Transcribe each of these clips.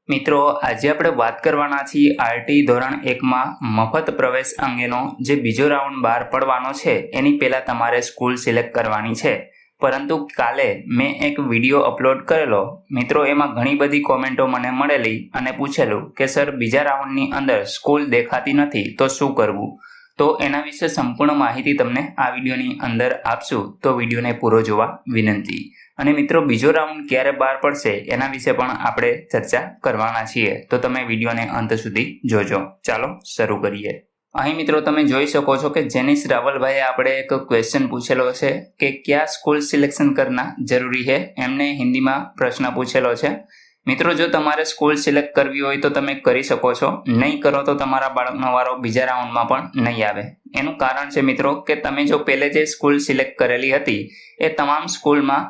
મિત્રો આજે આપણે વાત કરવાના છીએ આરટી ધોરણ 1માં મફત પ્રવેશ અંગેનો જે બીજો રાઉન્ડ બહાર પડવાનો છે એની પહેલાં તમારે સ્કૂલ સિલેક્ટ કરવાની છે. પરંતુ કાલે મેં એક વિડીયો અપલોડ કરેલો મિત્રો, એમાં ઘણી બધી કોમેન્ટો મને મળેલી અને પૂછેલું કે સર બીજા રાઉન્ડની અંદર સ્કૂલ દેખાતી નથી તો શું કરવું. તો એના વિશે સંપૂર્ણ માહિતી તમને આ વિડીયોની અંદર આપશું, તો વિડીયોને પૂરો જોવા વિનંતી. અને મિત્રો બીજો રાઉન્ડ ક્યારે બહાર પડશે એના વિશે પણ આપણે ચર્ચા કરવાના છીએ, તો તમે વિડીયોને અંત સુધી જોજો. ચાલો શરૂ કરીએ. અહીં મિત્રો તમે જોઈ શકો છો કે જેનિસ રાવલભાઈએ આપણે એક ક્વેશ્ચન પૂછેલો છે કે ક્યાં સ્કૂલ સિલેક્શન કરના જરૂરી है, એમને હિન્દીમાં પ્રશ્ન પૂછેલો છે. મિત્રો જો તમારે સ્કૂલ સિલેક્ટ કરવી હોય તો તમે કરી શકો છો, નહીં કરો તો તમારા બાળકનો વારો બીજા રાઉન્ડમાં પણ નહીં આવે. એનું કારણ છે મિત્રો કે તમે જો પહેલે જે સ્કૂલ સિલેક્ટ કરેલી હતી એ તમામ સ્કૂલમાં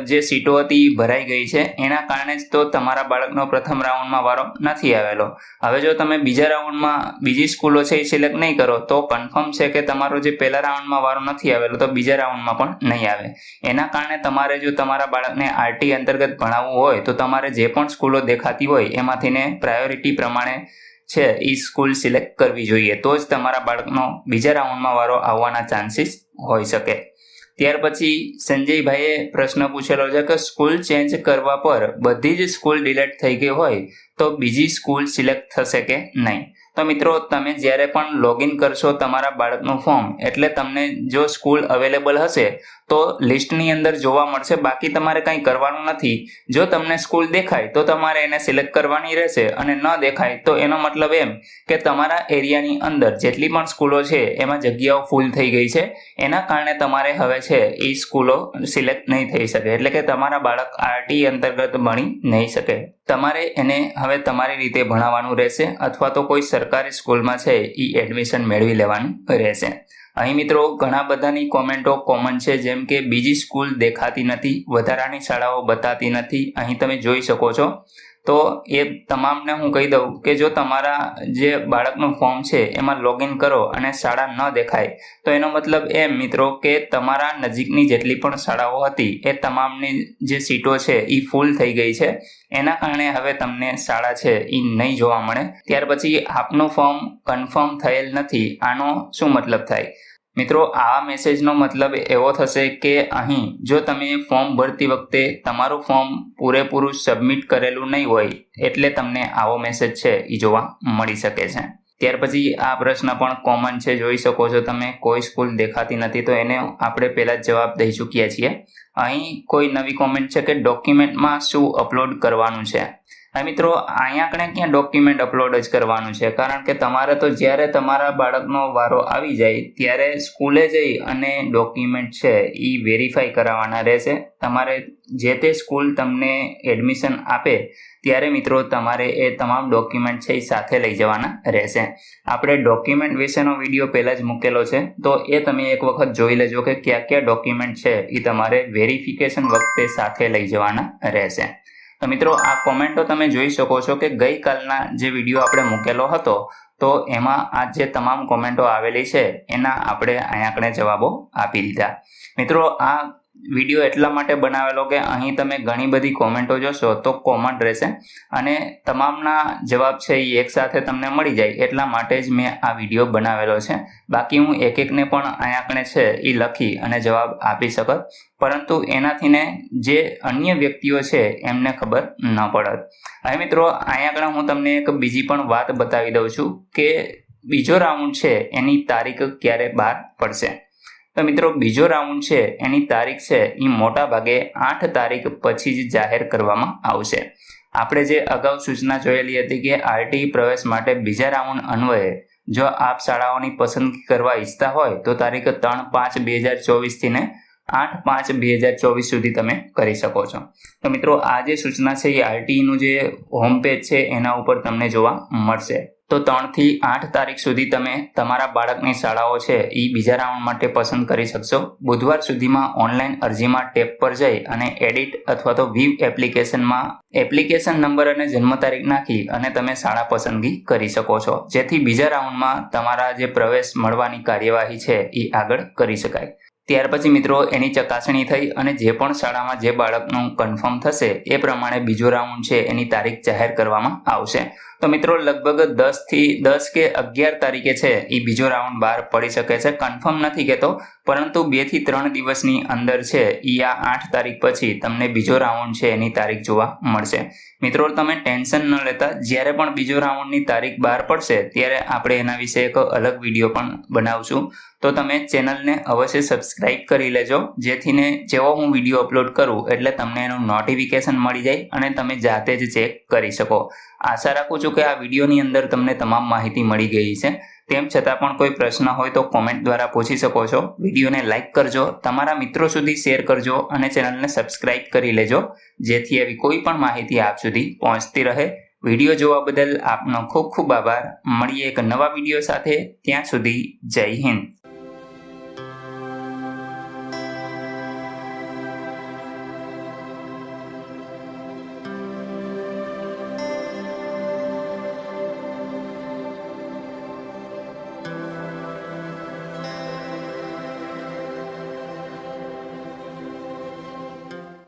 જે સીટો હતી એ ભરાઈ ગઈ છે, એના કારણે જ તો તમારા બાળકનો પ્રથમ રાઉન્ડમાં વારો નથી આવેલો. હવે જો તમે બીજા રાઉન્ડમાં બીજી સ્કૂલો છે એ સિલેક્ટ નહીં કરો તો કન્ફર્મ છે કે તમારો જે પહેલા રાઉન્ડમાં વારો નથી આવેલો તો બીજા રાઉન્ડમાં પણ નહીં આવે. એના કારણે તમારે જો તમારા બાળકને આરટી અંતર્ગત ભણાવવું હોય તો તમારે જે પણ સ્કૂલો દેખાતી હોય એમાંથીને પ્રાયોરિટી પ્રમાણે છે એ સ્કૂલ સિલેક્ટ કરવી જોઈએ, તો જ તમારા બાળકનો બીજા રાઉન્ડમાં વારો આવવાના ચાન્સીસ હોઈ શકે. ત્યાર પછી સંજયભાઈએ પ્રશ્ન પૂછેલો છે કે સ્કૂલ ચેન્જ કરવા પર બધી જ સ્કૂલ ડિલીટ થઈ ગઈ હોય તો બીજી સ્કૂલ સિલેક્ટ થશે કે નહીં. તો મિત્રો તમે જ્યારે પણ લોગિન કરશો તમારા બાળકનું ફોર્મ, એટલે તમને જો સ્કૂલ અવેલેબલ હશે તો લિસ્ટની અંદર જોવા મળશે, બાકી તમારે કંઈ કરવાનું નથી. જો તમને સ્કૂલ દેખાય તો તમારે એને સિલેક્ટ કરવાની રહેશે, અને ન દેખાય તો એનો મતલબ એમ કે તમારા એરિયાની અંદર જેટલી પણ સ્કૂલો છે એમાં જગ્યાઓ ફૂલ થઈ ગઈ છે, એના કારણે તમારે હવે છે એ સ્કૂલો સિલેક્ટ નહીં થઈ શકે, એટલે કે તમારા બાળક આરટી અંતર્ગત ભણી નહીં શકે. તમારે એને હવે તમારી રીતે ભણાવવાનું રહેશે, અથવા તો કોઈ સરકારી સ્કૂલમાં છે એ એડમિશન મેળવી લેવાનું રહેશે. અહીં મિત્રો ઘણા બધાની કોમેન્ટો કોમન છે, જેમ કે બીજી સ્કૂલ દેખાતી નથી, વધારાની શાળાઓ બતાતી નથી. અહીં તમે જોઈ શકો છો. તો એ તમામને હું કહી દઉં કે જો તમારા જે બાળકનું ફોર્મ છે એમાં લોગિન કરો અને શાળા ન દેખાય તો એનો મતલબ એમ મિત્રો કે તમારા નજીકની જેટલી પણ શાળાઓ હતી એ તમામની જે સીટો છે એ ફૂલ થઈ ગઈ છે, એના કારણે હવે તમને શાળા છે એ નહીં જોવા મળે. ત્યાર પછી આપનું ફોર્મ કન્ફર્મ થયેલ નથી, આનો શું મતલબ થાય? મિત્રો આ મેસેજનો મતલબ એવો થશે કે અહીં જો તમે ફોર્મ ભરતી વખતે તમારું ફોર્મ પૂરેપૂરું સબમિટ કરેલું નહીં હોય એટલે તમને આવો મેસેજ છે એ જોવા મળી શકે છે. ત્યાર પછી આ પ્રશ્ન પણ કોમન છે, જોઈ શકો છો તમે, કોઈ સ્કૂલ દેખાતી નથી, તો એને આપણે પહેલાં જ જવાબ દઈ ચૂક્યા છીએ. અહીં કોઈ નવી કોમેન્ટ છે કે ડોક્યુમેન્ટમાં શું અપલોડ કરવાનું છે. હા મિત્રો, અહીંયા આપણે ક્યાં ડોક્યુમેન્ટ અપલોડ જ કરવાનું છે, કારણ કે તમારે તો જ્યારે તમારા બાળકનો વારો આવી જાય ત્યારે સ્કૂલે જઈ અને ડોક્યુમેન્ટ છે એ વેરીફાઈ કરાવવાના રહેશે. તમારે જે તે સ્કૂલ તમને એડમિશન આપે ત્યારે મિત્રો તમારે એ તમામ ડોક્યુમેન્ટ છે એ સાથે લઈ જવાના રહેશે. આપણે ડોક્યુમેન્ટ વિશેનો વિડીયો પહેલાં જ મૂકેલો છે, તો એ તમે એક વખત જોઈ લેજો કે કયા કયા ડોક્યુમેન્ટ છે એ તમારે વેરિફિકેશન વખતે સાથે લઈ જવાના રહેશે. તો મિત્રો આ કોમેન્ટો તમે જોઈ શકો છો કે ગઈકાલના જે વિડીયો આપણે મૂકેલો હતો તો એમાં આ જે તમામ કોમેન્ટો આવેલી છે એના આપણે અહીંયા જવાબો આપી દીધા. મિત્રો આ વિડીયો એટલા માટે બનાવેલો કે અહીં તમે ઘણી બધી કોમેન્ટો જોશો તો કોમન રહેશે અને તમામના જવાબ છે એ એકસાથે તમને મળી જાય, એટલા માટે જ મેં આ વિડીયો બનાવેલો છે. બાકી હું એક એકને પણ અહીંયા છે એ લખી અને જવાબ આપી શકત, પરંતુ એનાથીને જે અન્ય વ્યક્તિઓ છે એમને ખબર ન પડત. હવે મિત્રો અહીંયા હું તમને એક બીજી પણ વાત બતાવી દઉં છું કે બીજો રાઉન્ડ છે એની તારીખ ક્યારે બહાર પડશે. તો મિત્રો બીજો રાઉન્ડ છે એની તારીખ છે એ મોટા ભાગે 8 તારીખ પછી જ જાહેર કરવામાં આવશે. આપણે જે અગાઉ સૂચના જોયેલી હતી કે આરટી પ્રવેશ માટે બીજા રાઉન્ડ અન્વયે જો આપ શાળાઓની પસંદગી કરવા ઈચ્છતા હોય તો તારીખ 3/5/2024 થી ને 8/5/2024 સુધી તમે કરી શકો છો. તો મિત્રો આ જે સૂચના છે એ આરટીનું જે હોમ પેજ છે એના ઉપર તમને જોવા મળશે. તો 3 થી 8 તારીખ સુધી તમે તમારા બાળકની શાળાઓ છે એ બીજા રાઉન્ડ માટે પસંદ કરી શકશો. બુધવાર સુધીમાં ઓનલાઈન અરજીમાં ટેબ પર જઈ અને એડિટ અથવા તો વ્યૂ એપ્લિકેશનમાં એપ્લિકેશન નંબર અને જન્મ તારીખ નાખી અને તમે શાળા પસંદગી કરી શકો છો, જેથી બીજા રાઉન્ડમાં તમારા જે પ્રવેશ મળવાની કાર્યવાહી છે એ આગળ કરી શકાય. ત્યાર પછી મિત્રો એની ચકાસણી થઈ અને જે પણ શાળામાં જે બાળકનું કન્ફર્મ થશે એ પ્રમાણે બીજો રાઉન્ડ છે એની તારીખ જાહેર કરવામાં આવશે. તો મિત્રો લગભગ 10 કે 11 તારીખે છે એ બીજો રાઉન્ડ બહાર પડી શકે છે. કન્ફર્મ નથી કહેતો, પરંતુ 2 થી 3 દિવસની અંદર છે એ આ 8 તારીખ પછી તમને બીજો રાઉન્ડ છે એની તારીખ જોવા મળશે. મિત્રો તમે ટેન્શન ન લેતા, જ્યારે પણ બીજો રાઉન્ડની તારીખ બહાર પડશે ત્યારે આપણે એના વિશે એક અલગ વિડીયો પણ બનાવશું. તો તમે ચેનલને અવશ્ય સબસ્ક્રાઇબ કરી લેજો, જેથીને જેવો હું વિડીયો અપલોડ કરું એટલે તમને એનું નોટિફિકેશન મળી જાય અને તમે જાતે જ ચેક કરી શકો. આશા રાખું છું કે આ વિડીયોની અંદર તમને તમામ માહિતી મળી ગઈ છે. તેમ છતાં પણ કોઈ પ્રશ્ન હોય તો કોમેન્ટ દ્વારા પૂછી શકો છો. વિડીયોને લાઇક કરજો, તમારા મિત્રો સુધી શેર કરજો અને ચેનલને સબસ્ક્રાઇબ કરી લેજો, જેથી એવી કોઈ પણ માહિતી આપ સુધી પહોંચતી રહે. વિડીયો જોવા બદલ આપનો ખૂબ ખૂબ આભાર. મળીએ એક નવા વિડીયો સાથે. ત્યાં સુધી જય હિન્દ.